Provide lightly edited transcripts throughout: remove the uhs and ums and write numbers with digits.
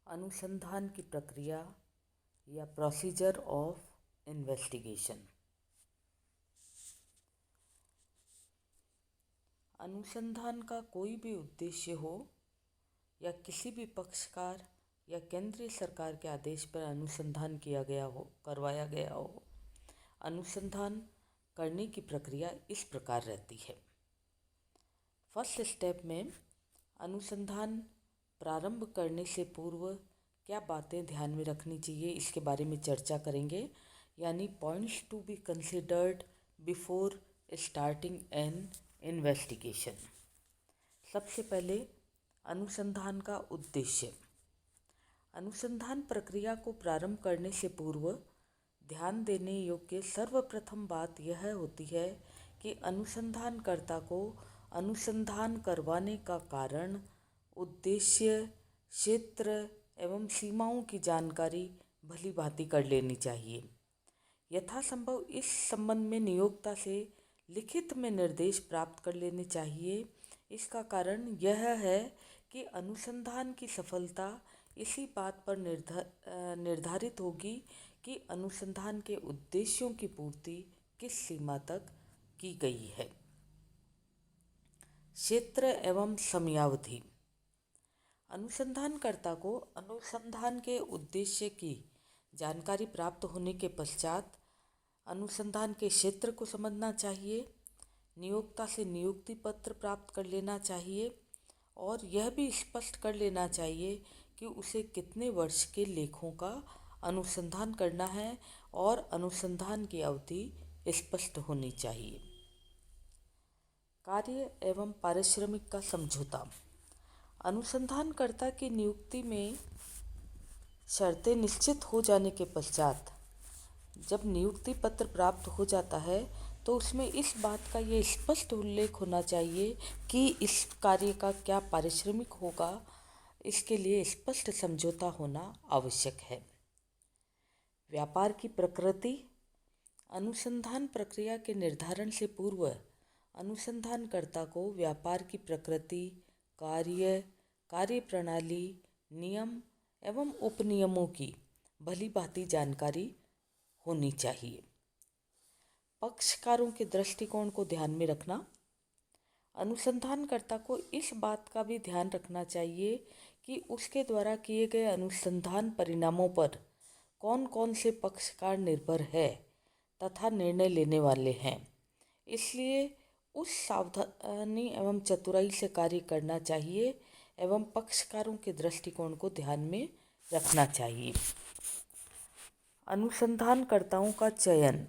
अनुसंधान की प्रक्रिया या प्रोसीजर ऑफ इन्वेस्टिगेशन। अनुसंधान का कोई भी उद्देश्य हो या किसी भी पक्षकार या केंद्रीय सरकार के आदेश पर अनुसंधान करवाया गया हो, अनुसंधान करने की प्रक्रिया इस प्रकार रहती है। फर्स्ट स्टेप में अनुसंधान प्रारंभ करने से पूर्व क्या बातें ध्यान में रखनी चाहिए, इसके बारे में चर्चा करेंगे। यानी points to be considered before starting an investigation. सबसे पहले अनुसंधान का उद्देश्य। अनुसंधान प्रक्रिया को प्रारंभ करने से पूर्व ध्यान देने योग्य सर्वप्रथम बात यह होती है कि अनुसंधानकर्ता को अनुसंधान करवाने का कारण, उद्देश्य, क्षेत्र एवं सीमाओं की जानकारी भली भांति कर लेनी चाहिए। यथासंभव इस संबंध में नियोक्ता से लिखित में निर्देश प्राप्त कर लेने चाहिए। इसका कारण यह है कि अनुसंधान की सफलता इसी बात पर निर्धारित होगी कि अनुसंधान के उद्देश्यों की पूर्ति किस सीमा तक की गई है। क्षेत्र एवं समयावधि। अनुसंधानकर्ता को अनुसंधान के उद्देश्य की जानकारी प्राप्त होने के पश्चात अनुसंधान के क्षेत्र को समझना चाहिए, नियोक्ता से नियुक्ति पत्र प्राप्त कर लेना चाहिए और यह भी स्पष्ट कर लेना चाहिए कि उसे कितने वर्ष के लेखों का अनुसंधान करना है और अनुसंधान की अवधि स्पष्ट होनी चाहिए। कार्य एवं पारिश्रमिक का समझौता। अनुसंधानकर्ता की नियुक्ति में शर्तें निश्चित हो जाने के पश्चात जब नियुक्ति पत्र प्राप्त हो जाता है तो उसमें इस बात का ये स्पष्ट उल्लेख होना चाहिए कि इस कार्य का क्या पारिश्रमिक होगा। इसके लिए स्पष्ट समझौता होना आवश्यक है। व्यापार की प्रकृति। अनुसंधान प्रक्रिया के निर्धारण से पूर्व अनुसंधानकर्ता को व्यापार की प्रकृति, कार्य प्रणाली, नियम एवं उपनियमों की भली भांति जानकारी होनी चाहिए। पक्षकारों के दृष्टिकोण को ध्यान में रखना। अनुसंधानकर्ता को इस बात का भी ध्यान रखना चाहिए कि उसके द्वारा किए गए अनुसंधान परिणामों पर कौन कौन से पक्षकार निर्भर है तथा निर्णय लेने वाले हैं। इसलिए उस सावधानी एवं चतुराई से कार्य करना चाहिए एवं पक्षकारों के दृष्टिकोण को ध्यान में रखना चाहिए। अनुसंधानकर्ताओं का चयन।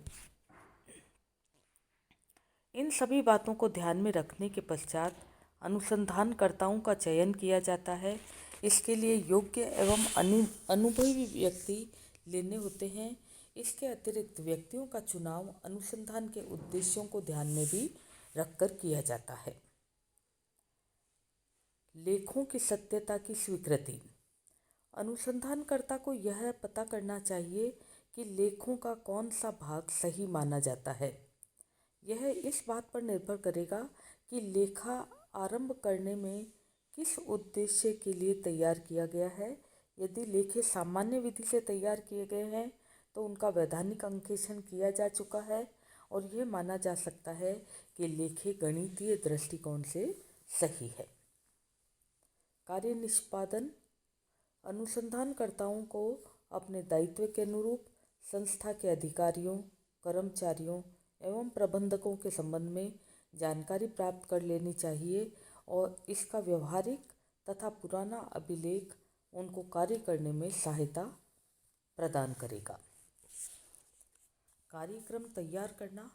इन सभी बातों को ध्यान में रखने के पश्चात अनुसंधानकर्ताओं का चयन किया जाता है। इसके लिए योग्य एवं अनुभवी व्यक्ति लेने होते हैं। इसके अतिरिक्त व्यक्तियों का चुनाव अनुसंधान के उद्देश्यों को ध्यान में भी रखकर किया जाता है। लेखों की सत्यता की स्वीकृति। अनुसंधानकर्ता को यह पता करना चाहिए कि लेखों का कौन सा भाग सही माना जाता है। यह इस बात पर निर्भर करेगा कि लेखा आरंभ करने में किस उद्देश्य के लिए तैयार किया गया है। यदि लेखे सामान्य विधि से तैयार किए गए हैं तो उनका वैधानिक अंकेक्षण किया जा चुका है और यह माना जा सकता है कि लेखे गणितीय दृष्टिकोण से सही है। कार्य निष्पादन। अनुसंधानकर्ताओं को अपने दायित्व के अनुरूप संस्था के अधिकारियों, कर्मचारियों एवं प्रबंधकों के संबंध में जानकारी प्राप्त कर लेनी चाहिए और इसका व्यवहारिक तथा पुराना अभिलेख उनको कार्य करने में सहायता प्रदान करेगा। कार्यक्रम तैयार करना।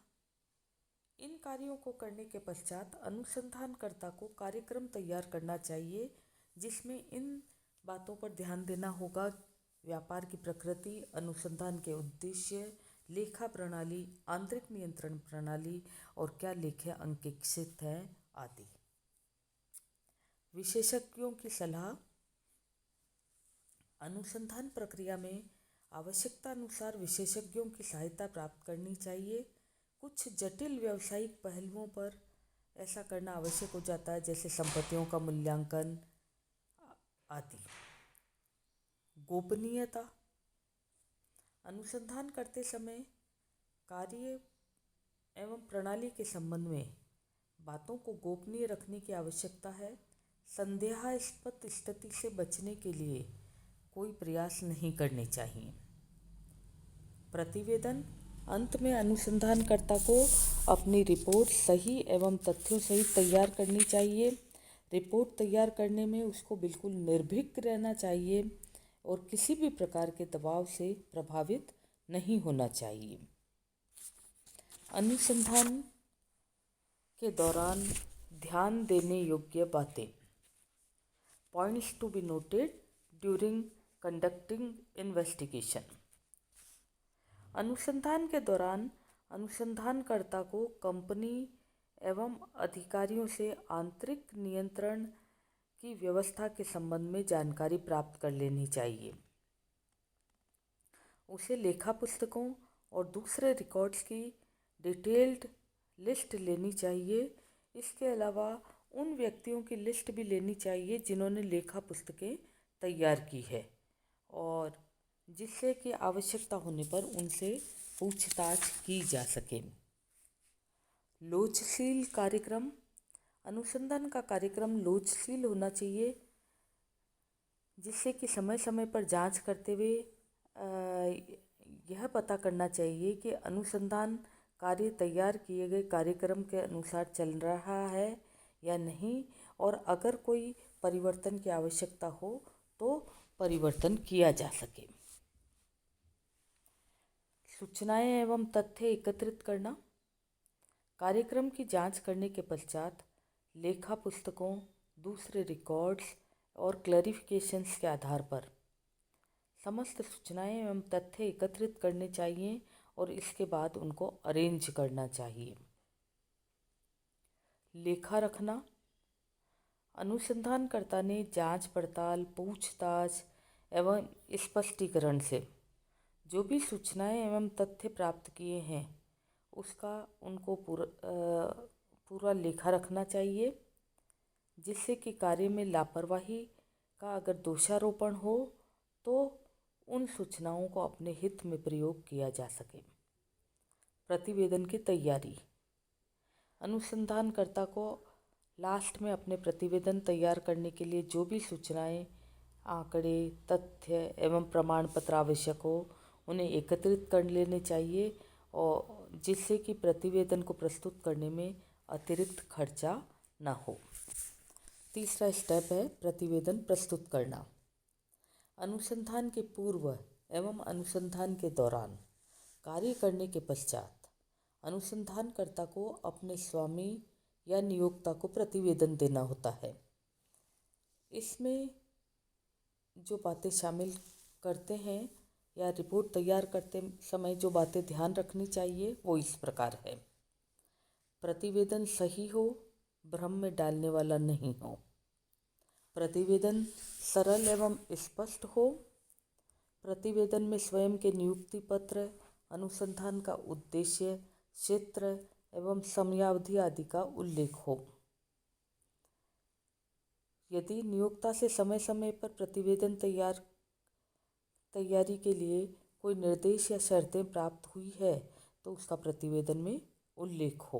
इन कार्यों को करने के पश्चात अनुसंधानकर्ता को कार्यक्रम तैयार करना चाहिए जिसमें इन बातों पर ध्यान देना होगा। व्यापार की प्रकृति, अनुसंधान के उद्देश्य, लेखा प्रणाली, आंतरिक नियंत्रण प्रणाली और क्या लेखे अंकेक्षित हैं आदि। विशेषज्ञों की सलाह। अनुसंधान प्रक्रिया में आवश्यकता अनुसार विशेषज्ञों की सहायता प्राप्त करनी चाहिए। कुछ जटिल व्यावसायिक पहलुओं पर ऐसा करना आवश्यक हो जाता है, जैसे संपत्तियों का मूल्यांकन आदि। गोपनीयता। अनुसंधान करते समय कार्य एवं प्रणाली के संबंध में बातों को गोपनीय रखने की आवश्यकता है। संदेहास्पद स्थिति से बचने के लिए कोई प्रयास नहीं करने चाहिए। प्रतिवेदन। अंत में अनुसंधानकर्ता को अपनी रिपोर्ट सही एवं तथ्यों सहित तैयार करनी चाहिए। रिपोर्ट तैयार करने में उसको बिल्कुल निर्भीक रहना चाहिए और किसी भी प्रकार के दबाव से प्रभावित नहीं होना चाहिए। अनुसंधान के दौरान ध्यान देने योग्य बातें। Points to be noted during conducting investigation. अनुसंधान के दौरान अनुसंधानकर्ता को कंपनी एवं अधिकारियों से आंतरिक नियंत्रण की व्यवस्था के संबंध में जानकारी प्राप्त कर लेनी चाहिए। उसे लेखा पुस्तकों और दूसरे रिकॉर्ड्स की डिटेल्ड लिस्ट लेनी चाहिए। इसके अलावा उन व्यक्तियों की लिस्ट भी लेनी चाहिए जिन्होंने लेखा पुस्तकें तैयार की है और जिससे कि आवश्यकता होने पर उनसे पूछताछ की जा सके। लोचशील कार्यक्रम। अनुसंधान का कार्यक्रम लोचशील होना चाहिए जिससे कि समय समय पर जांच करते हुए यह पता करना चाहिए कि अनुसंधान कार्य तैयार किए गए कार्यक्रम के अनुसार चल रहा है या नहीं, और अगर कोई परिवर्तन की आवश्यकता हो तो परिवर्तन किया जा सके। सूचनाएं एवं तथ्य एकत्रित करना। कार्यक्रम की जांच करने के पश्चात लेखा पुस्तकों, दूसरे रिकॉर्ड्स और क्लैरिफिकेशंस के आधार पर समस्त सूचनाएं एवं तथ्य एकत्रित करने चाहिए और इसके बाद उनको अरेंज करना चाहिए। लेखा रखना। अनुसंधानकर्ता ने जांच पड़ताल, पूछताछ एवं स्पष्टीकरण से जो भी सूचनाएं एवं तथ्य प्राप्त किए हैं उसका उनको पूरा लेखा रखना चाहिए, जिससे कि कार्य में लापरवाही का अगर दोषारोपण हो तो उन सूचनाओं को अपने हित में प्रयोग किया जा सके। प्रतिवेदन की तैयारी। अनुसंधानकर्ता को लास्ट में अपने प्रतिवेदन तैयार करने के लिए जो भी सूचनाएं, आंकड़े, तथ्य एवं प्रमाण पत्र आवश्यक हो उन्हें एकत्रित कर लेने चाहिए और जिससे कि प्रतिवेदन को प्रस्तुत करने में अतिरिक्त खर्चा न हो। तीसरा स्टेप है प्रतिवेदन प्रस्तुत करना। अनुसंधान के पूर्व एवं अनुसंधान के दौरान कार्य करने के पश्चात अनुसंधानकर्ता को अपने स्वामी या नियोक्ता को प्रतिवेदन देना होता है। इसमें जो बातें शामिल करते हैं या रिपोर्ट तैयार करते समय जो बातें ध्यान रखनी चाहिए वो इस प्रकार है। प्रतिवेदन सही हो, भ्रम में डालने वाला नहीं हो। प्रतिवेदन सरल एवं स्पष्ट हो। प्रतिवेदन में स्वयं के नियुक्ति पत्र, अनुसंधान का उद्देश्य, क्षेत्र एवं समयावधि आदि का उल्लेख हो। यदि नियोक्ता से समय समय पर प्रतिवेदन तैयारी के लिए कोई निर्देश या शर्तें प्राप्त हुई है तो उसका प्रतिवेदन में उल्लेख हो।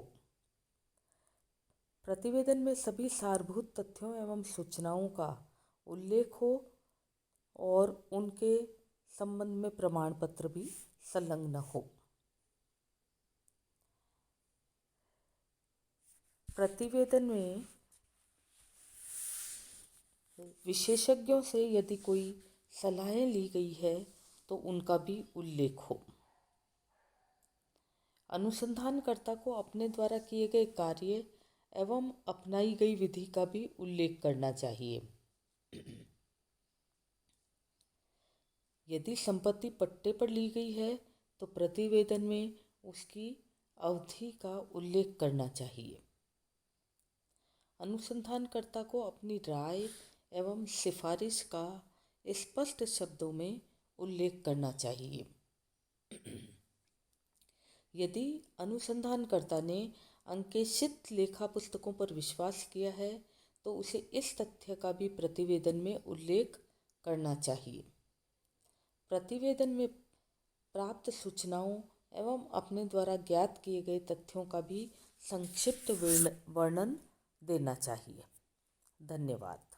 प्रतिवेदन में सभी सारभूत तथ्यों एवं सूचनाओं का उल्लेख हो और उनके संबंध में प्रमाण पत्र भी संलग्न हो। प्रतिवेदन में विशेषज्ञों से यदि कोई सलाहें ली गई है तो उनका भी उल्लेख हो। अनुसंधानकर्ता को अपने द्वारा किए गए कार्य एवं अपनाई गई विधि का भी उल्लेख करना चाहिए। यदि संपत्ति पट्टे पर ली गई है तो प्रतिवेदन में उसकी अवधि का उल्लेख करना चाहिए। अनुसंधानकर्ता को अपनी राय एवं सिफारिश का स्पष्ट शब्दों में उल्लेख करना चाहिए। यदि अनुसंधानकर्ता ने अंकेक्षित लेखा पुस्तकों पर विश्वास किया है तो उसे इस तथ्य का भी प्रतिवेदन में उल्लेख करना चाहिए। प्रतिवेदन में प्राप्त सूचनाओं एवं अपने द्वारा ज्ञात किए गए तथ्यों का भी संक्षिप्त वर्णन देना चाहिए। धन्यवाद।